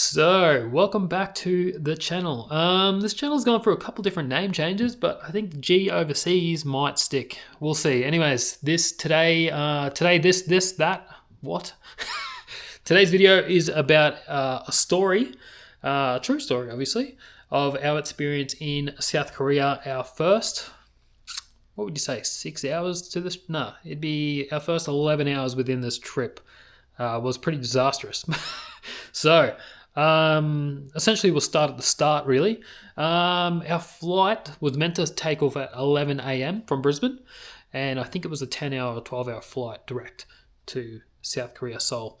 So, welcome back to the channel. This channel's gone through a couple different name changes, but I think the G overseas might stick. We'll see. Anyways, that. What? Today's video is about a story, a true story, obviously, of our experience in South Korea. Our first, what would you say, 6 hours to this? No, it'd be our first 11 hours within this trip. Was pretty disastrous. So, essentially, we'll start at the start, really. Our flight was meant to take off at 11 a.m. from Brisbane, and I think it was a 10-hour or 12-hour flight direct to South Korea, Seoul.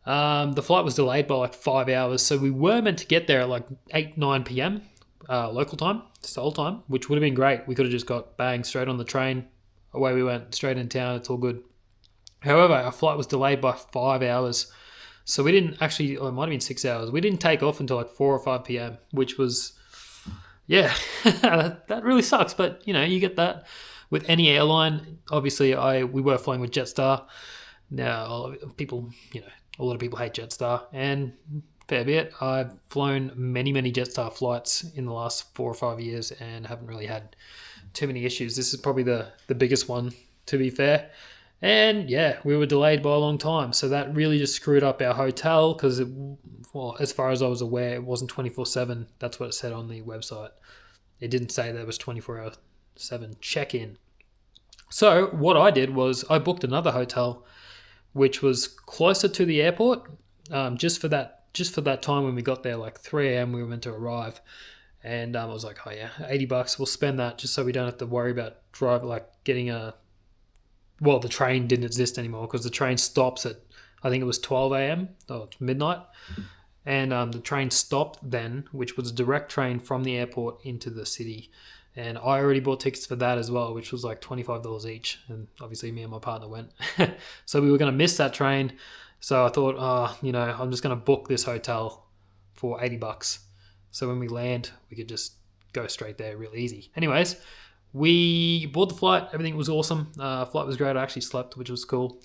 The flight was delayed by like 5 hours, so we were meant to get there at like 8, 9 p.m. Local time, Seoul time, which would have been great. We could have just got bang straight on the train. Away we went, straight in town. It's all good. However, our flight was delayed by 5 hours. So we didn't actually, or it might have been 6 hours. We didn't take off until like 4 or 5 p.m., which was, yeah, that really sucks. But, you know, you get that with any airline. Obviously, we were flying with Jetstar. Now, a lot of people hate Jetstar, and fair bit. I've flown many, many Jetstar flights in the last 4 or 5 years and haven't really had too many issues. This is probably the biggest one, to be fair. And yeah, we were delayed by a long time. So that really just screwed up our hotel because, as far as I was aware, it wasn't 24/7. That's what it said on the website. It didn't say there was 24/7 check-in. So what I did was I booked another hotel, which was closer to the airport, just for that time when we got there, like 3 a.m. we were meant to arrive. And I was like, oh yeah, $80, we'll spend that just so we don't have to worry about getting a... Well, the train didn't exist anymore because the train stops at, I think it was 12 a.m. or midnight. And the train stopped then, which was a direct train from the airport into the city. And I already bought tickets for that as well, which was like $25 each. And obviously me and my partner went. So we were going to miss that train. So I thought, I'm just going to book this hotel for $80. So when we land, we could just go straight there real easy. Anyways, we bought the flight. Everything was awesome. Flight was great. I actually slept, which was cool.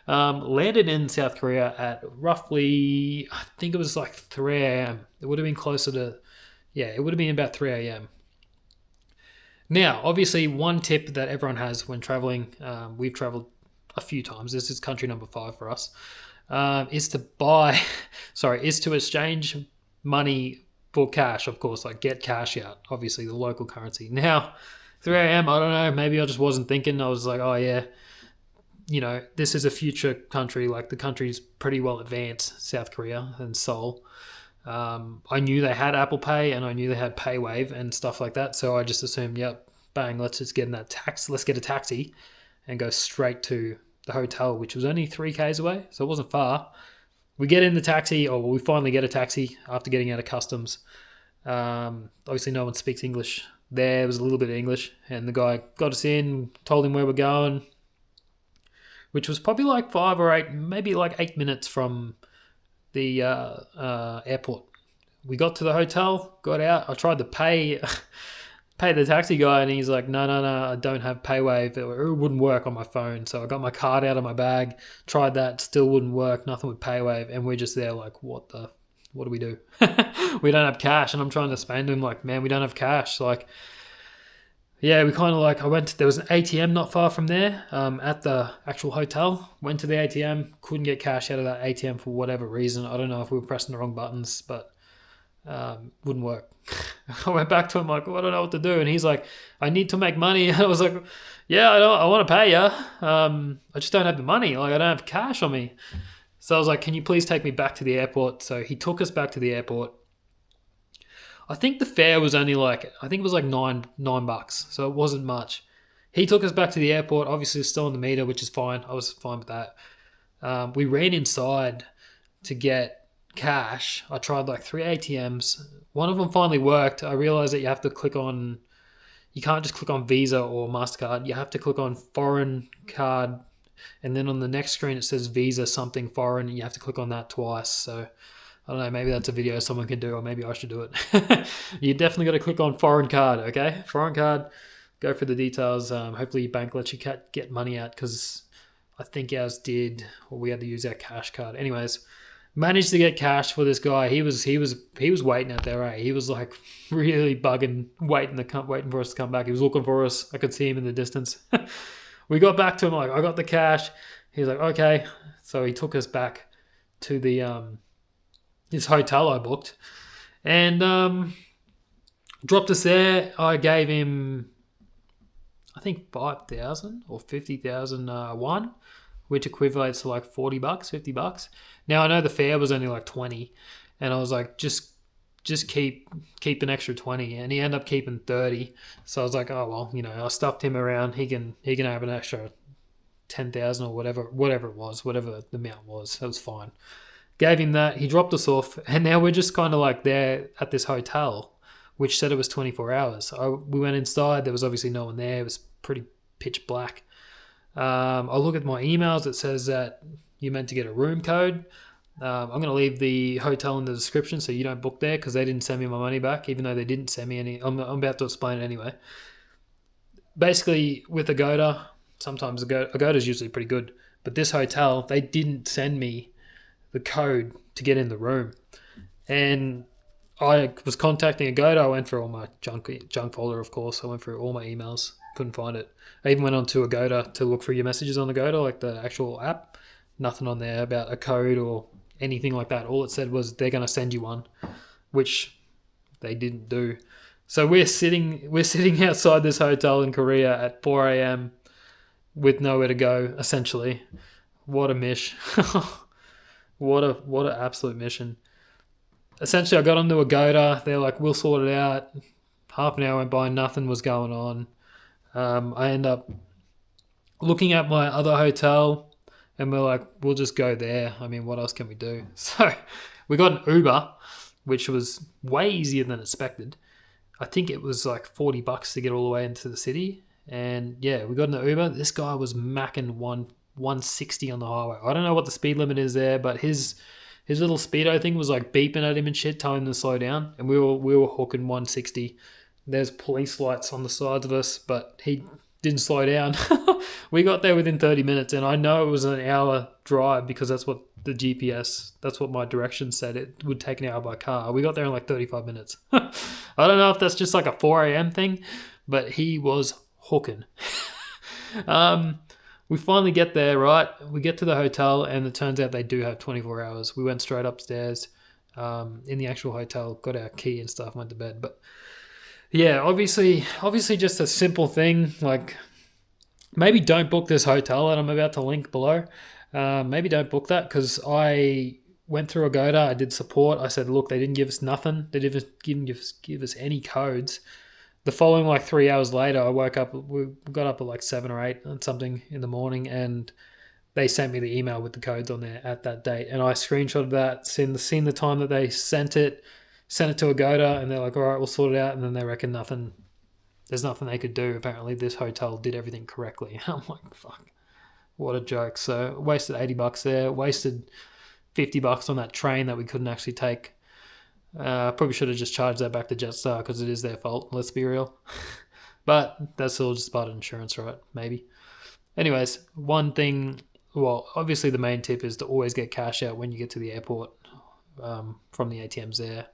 Landed in South Korea at roughly, I think it was like 3 a.m. It would have been it would have been about 3 a.m. Now, obviously, one tip that everyone has when traveling, we've traveled a few times. This is country number 5 for us, is to exchange money for cash, of course, like get cash out, obviously the local currency. Now, 3 a.m., I don't know, maybe I just wasn't thinking. I was like, oh yeah, this is a future country, like the country's pretty well advanced, South Korea and Seoul. I knew they had Apple Pay and I knew they had PayWave and stuff like that, so I just assumed, yep, bang, let's just get let's get a taxi and go straight to the hotel, which was only 3 k's away, so it wasn't far. We get in the taxi, we finally get a taxi after getting out of customs. Obviously, no one speaks English. There was a little bit of English, and the guy got us in, told him where we're going, which was probably like 5 or 8, maybe like 8 minutes from the airport. We got to the hotel, got out. I tried to pay the taxi guy, and he's like, no, I don't have PayWave. It wouldn't work on my phone. So I got my card out of my bag, tried that, still wouldn't work, nothing with PayWave, and we're just there like, what do we do? We don't have cash, and I'm trying to explain to him like, man, we don't have cash. Like, yeah, we kind of like, there was an ATM not far from there at the actual hotel. Went to the ATM, couldn't get cash out of that ATM for whatever reason. I don't know if we were pressing the wrong buttons, but wouldn't work. I went back to him like, I don't know what to do. And he's like, I need to make money. I was like, yeah, I want to pay you. I just don't have the money. Like, I don't have cash on me. So I was like, can you please take me back to the airport? So he took us back to the airport. I think the fare was only like, I think it was like $9. So it wasn't much. He took us back to the airport. Obviously, it's still on the meter, which is fine. I was fine with that. We ran inside to get cash. I tried like 3 ATMs. One of them finally worked. I realized that you can't just click on Visa or MasterCard. You have to click on foreign card. And then on the next screen, it says Visa something foreign. And you have to click on that twice. So I don't know, maybe that's a video someone can do, or maybe I should do it. You definitely got to click on foreign card, okay? Foreign card, go for the details. Hopefully your bank lets you get money out, because I think ours did, or we had to use our cash card. Anyways, Managed to get cash for this guy. He was waiting out there, right? He was like really bugging, waiting for us to come back. He was looking for us. I could see him in the distance. We got back to him, like, I got the cash. He was like, okay. So he took us back to the this hotel I booked, and dropped us there. I gave him, I think, 5,000 or 50,000 won, which equates to like $40, $50. Now I know the fare was only like 20, and I was like, just keep an extra 20, and he ended up keeping 30. So I was like, oh well, I stuffed him around. He can have an extra 10,000 or whatever it was, whatever the amount was. That was fine. Gave him that. He dropped us off, and now we're just kind of like there at this hotel, which said it was 24 hours. We went inside. There was obviously no one there. It was pretty pitch black. I look at my emails. It says that you're meant to get a room code. I'm going to leave the hotel in the description so you don't book there, because they didn't send me my money back, even though they didn't send me any. I'm about to explain it anyway. Basically, with Agoda, sometimes Agoda is usually pretty good, but this hotel, they didn't send me the code to get in the room. And I was contacting Agoda. I went through all my junk folder, of course. I went through all my emails. Couldn't find it. I even went on to Agoda to look for your messages on Agoda, like the actual app. Nothing on there about a code or anything like that. All it said was they're going to send you one, which they didn't do. So we're sitting outside this hotel in Korea at 4 a.m. with nowhere to go, essentially. What a mish. What an absolute mission. Essentially, I got onto Agoda. They're like, we'll sort it out. Half an hour went by, nothing was going on. I end up looking at my other hotel, and we're like, we'll just go there. I mean, what else can we do? So we got an Uber, which was way easier than expected. I think it was like $40 to get all the way into the city. And yeah, we got an Uber. This guy was macking 160 on the highway. I don't know what the speed limit is there, but his little speedo thing was like beeping at him and shit, telling him to slow down. And we were hooking 160. There's police lights on the sides of us, but he didn't slow down. We got there within 30 minutes, and I know it was an hour drive because that's what the GPS, that's what my directions said. It would take an hour by car. We got there in like 35 minutes. I don't know if that's just like a 4 a.m. thing, but he was hooking. We finally get there, right? We get to the hotel, and it turns out they do have 24 hours. We went straight upstairs in the actual hotel, got our key and stuff, went to bed. But yeah, obviously just a simple thing. Like, maybe don't book this hotel that I'm about to link below. Maybe don't book that, because I went through Agoda. I did support. I said, look, they didn't give us nothing. They didn't give us any codes. The following, like 3 hours later, I woke up. We got up at like 7 or 8 and something in the morning, and they sent me the email with the codes on there at that date. And I screenshotted that, seen the time that they sent it to Agoda, and they're like, all right, we'll sort it out. And then they reckon there's nothing they could do. Apparently this hotel did everything correctly. I'm like, fuck, what a joke. So wasted $80 there, wasted $50 on that train that we couldn't actually take. Probably should have just charged that back to Jetstar, because it is their fault, let's be real. But that's all just part of insurance, right? Maybe. Anyways, one thing, well, obviously the main tip is to always get cash out when you get to the airport from the ATMs there.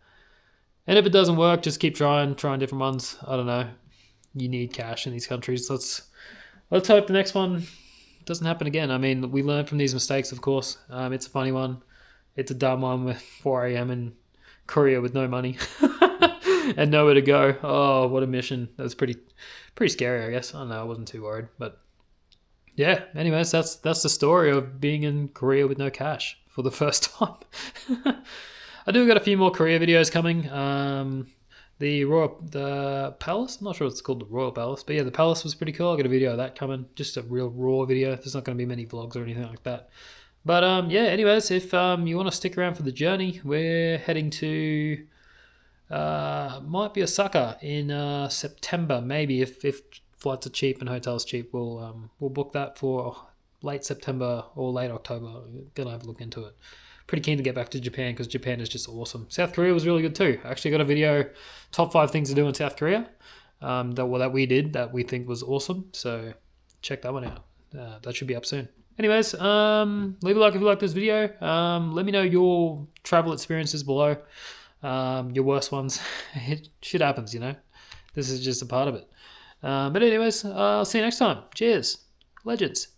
And if it doesn't work, just keep trying different ones. I don't know. You need cash in these countries. Let's hope the next one doesn't happen again. I mean, we learn from these mistakes, of course. It's a funny one. It's a dumb one with 4 a.m. in Korea with no money and nowhere to go. Oh, what a mission. That was pretty scary, I guess. I don't know. I wasn't too worried. But yeah, anyways, that's the story of being in Korea with no cash for the first time. I do got a few more Korea videos coming. The Palace, I'm not sure what it's called, the Royal Palace, but yeah, the Palace was pretty cool. I got a video of that coming, just a real raw video. There's not going to be many vlogs or anything like that. But yeah, anyways, if you want to stick around for the journey, we're heading to might be Osaka in September, maybe if flights are cheap and hotels cheap. We'll book that for late September or late October. Gonna have a look into it. Pretty keen to get back to Japan, because Japan is just awesome. South Korea was really good too. I actually got a video, top 5 things to do in South Korea, that we did that we think was awesome. So check that one out. That should be up soon. Anyways, leave a like if you like this video. Let me know your travel experiences below. Your worst ones. Shit happens, you know. This is just a part of it. But anyways, I'll see you next time. Cheers. Legends.